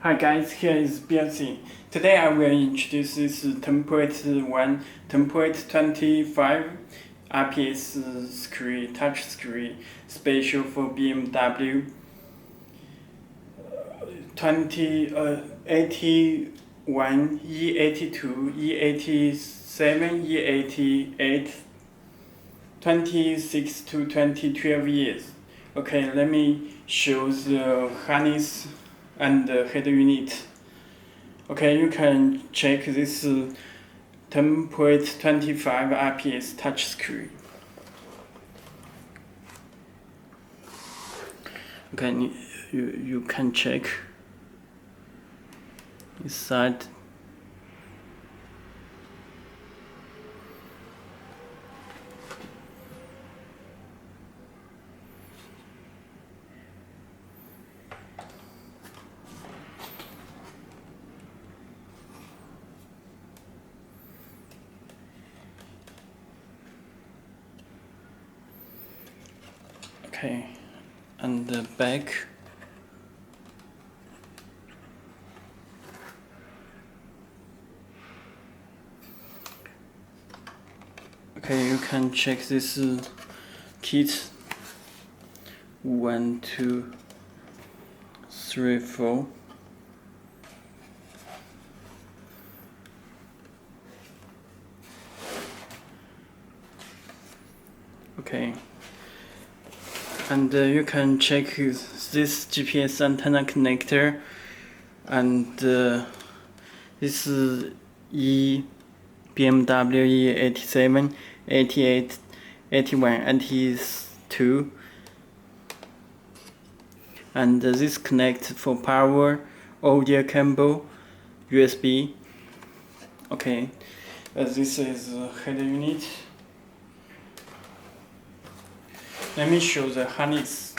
Hi guys, here is Belsee. Today I will introduce this template 1, template 25 IPS screen, touch screen, special for BMW 81 E82 E87 E88 26 to 2012 years. Okay, let me show the harness and the head unit. Okay, you can check this template 25 IPS touchscreen. Okay, you can check inside. Okay, and the back. Okay, you can check this kit. 1, 2, 3, 4. Okay. And you can check this GPS antenna connector and this BMW E87 E88 E81 E82, and this connect for power, audio cable, USB. Okay, this is head unit. Let me show the harness.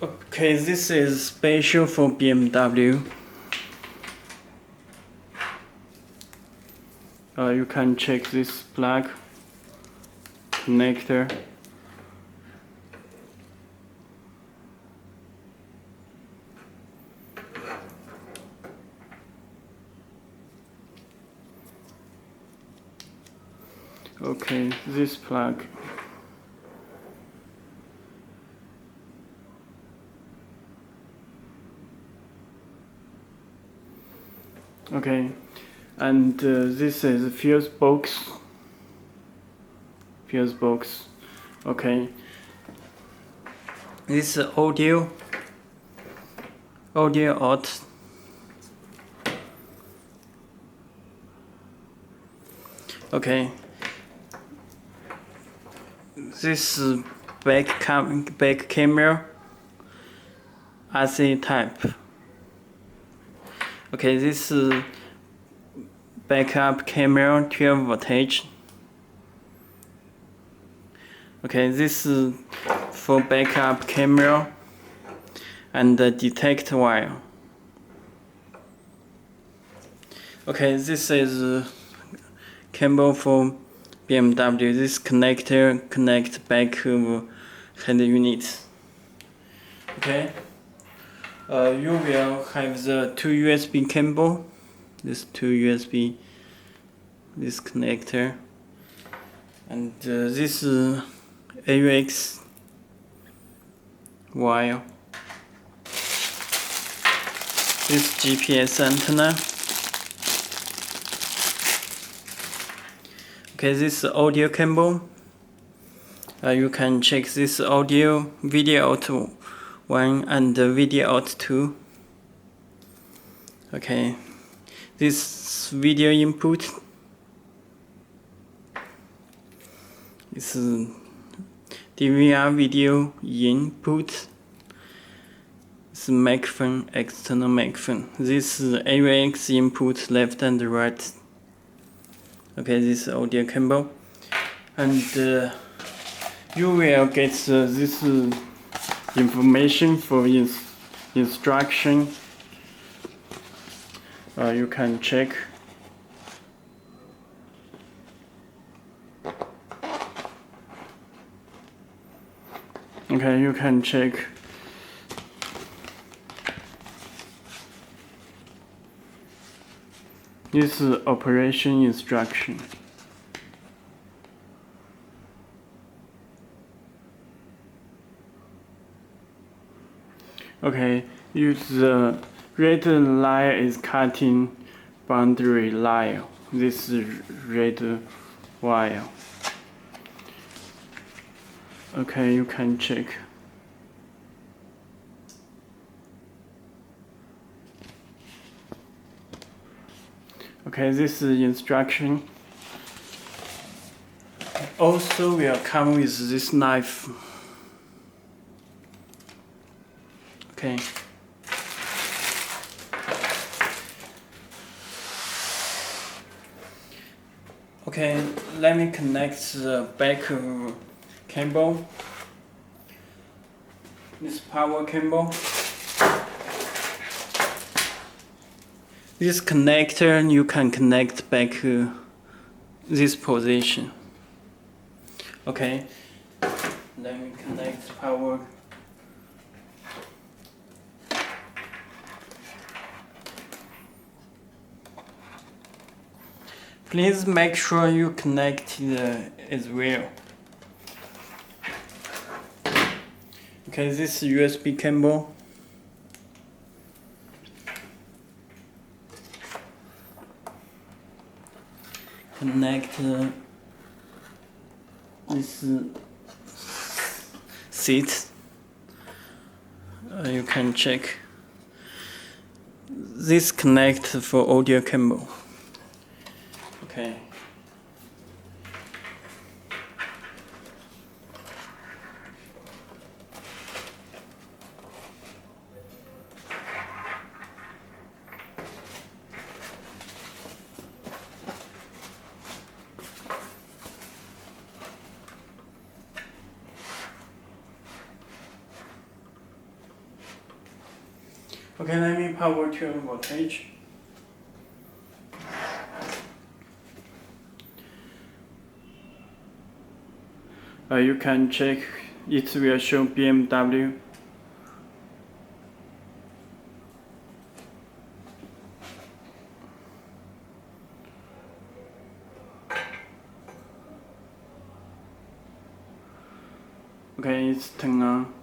Okay, this is special for BMW. You can check this plug connector. Okay, this plug. Okay, and this is a fuse box. Okay, this is audio out. Okay, this is back camera RC type. Okay, this is backup camera 12 voltage. Okay, this is for backup camera and the detect wire. Okay, this is cable for BMW. This connector connects back of head unit. Okay. You will have the two USB cable, this connector, and this AUX wire, this GPS antenna. Okay, this audio cable. You can check this audio, video out 1 and video out 2. Okay, this video input is DVR video input. This microphone, external microphone. This is AUX input, left and right. Okay, this audio cable, and you will get this information for instruction. You can check. Okay, you can check. This is operation instruction. Okay, use the red line is cutting boundary line. This is red wire. Okay, you can check. Okay, this is instruction. Also will come with this knife. Okay. Okay, let me connect the back cable. This power cable. This connector you can connect back this position. Okay, let me connect power. Please make sure you connect as well. Okay, this is USB cable. Connect this seat. You can check. This connect for audio cable. Okay. Okay, let me power tune voltage. You can check, it will show BMW. Okay, it's turned on.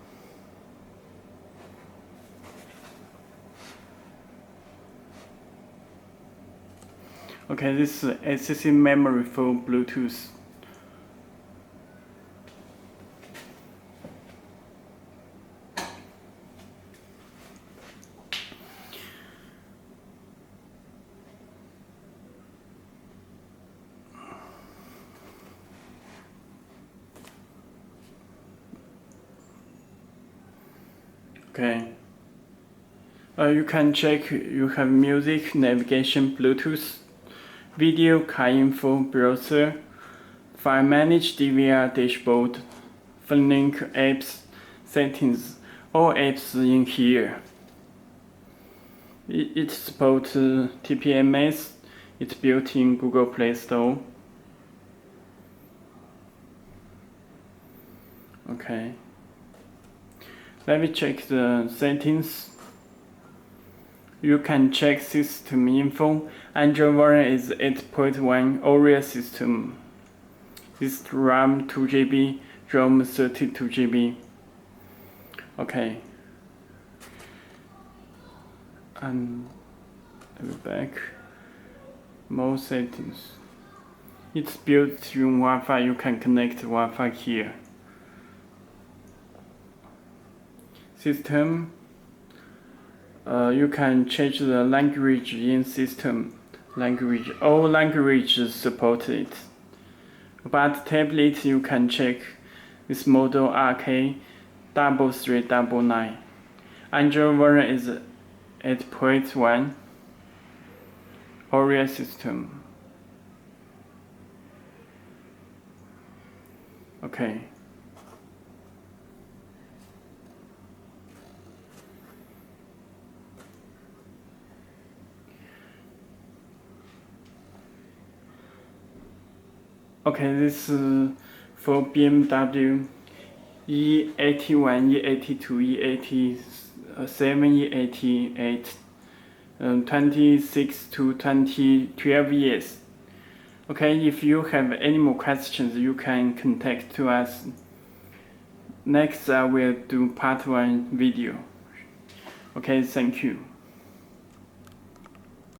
Okay, this is SSD memory for Bluetooth. Okay. You can check you have music, navigation, Bluetooth, video, car info, browser, file manage, DVR, dashboard, phone link, apps, settings, all apps in here. It supports TPMS, it's built in Google Play Store. Okay. Let me check the settings. You can check system info. Android version is 8.1 Oreo system. This RAM 2GB, ROM 32GB. Okay. And back. More settings. It's built in Wi-Fi. You can connect Wi-Fi here. System. You can change the language in system. Language. All languages support it. But tablet you can check this model RK3399. Android version is 8.1 Oreo system. Okay. Okay, this is for BMW. E81 E82 E87 E88 26 to 12 years. Okay, if you have any more questions, you can contact to us. Next, I will do part 1 video. Okay, thank you.